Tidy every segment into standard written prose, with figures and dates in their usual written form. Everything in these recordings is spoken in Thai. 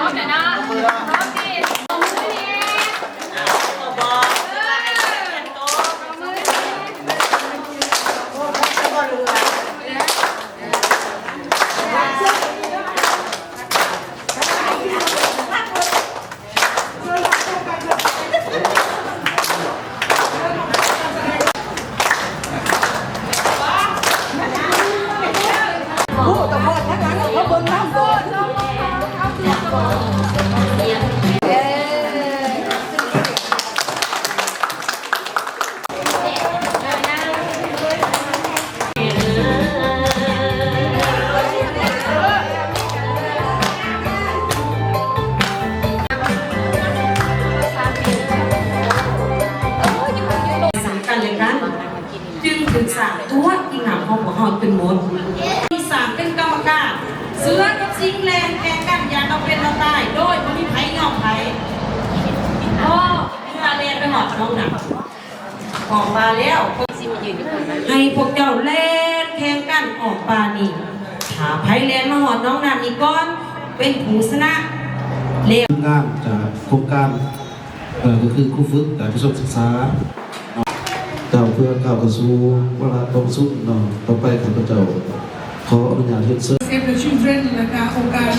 มหน่อยนะพร้อมดิตบมือดิจึงถึงสามตัวที่หนำของหัวหอดเป็นหมดที่สามเป็นกรรมการเสือกับสิงแลนแข่งกันอย่างเราเป็นเราตายโดยไม่มีไผ่ยอมไผ่พ่อเมื่อเรียนไปหอดน้องหนักออกมาแล้วให้พวกเจ้าเล่นแข่งกันออกปานี่ถ้าไผ่เรียนมาหอดน้องหนักอีกก้อนเป็นผู้ชนะเร็วงานจากโครงการก็คือคู่ฝึกแต่ประสบศึกษาเจ้าเพื่อก้าวกระสู่เวลาต้องสู้เนาะต่อไปข้าพเจ้าขออนุญาตเฮ็ดเสื้อ Save the Children และการองค์การ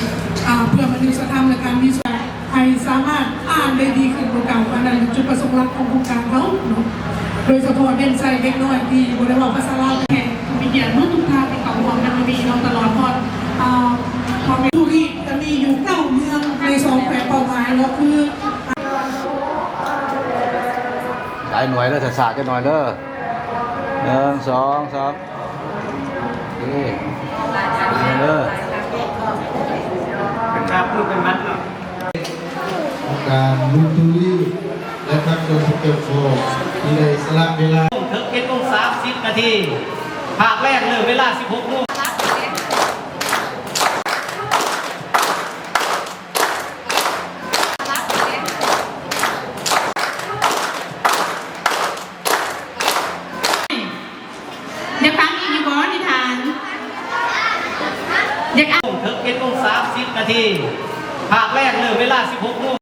เพื่อมนุษยธรรมและการมีส่วนให้สามารถอ่านได้ดีขึ้นกว่าเก่าอันนั้นจุดประสงค์หลักของโครงการเขาเนาะโดยเฉพาะเน้นใส่เด็กน้อยที่บริวารภาษาลาวแห่งมีเกียรติเมื่อทุกทางเป็นของความนักมีเราตลอดพอดพอมีทุรีจะมีอยู่9เมืองใน2แผนเป้าหมายแล้วคือหลายหน่วยแล้วสาจะหน่อยเด้อ1 2 3นี่เด้อเป็นการพูดเป็นมัดการลุกทุลีและนักดนตรีเก็บโฟที่ได้สละเวลาถึง7:30 นาทีภาคแรกเริ่มเวลา 16 โมงอยากฟังอีกอยู่บ่นิทานอยากอ่านถึง7:30 นาทีภาคแรกเริ่มเวลา 16 โมง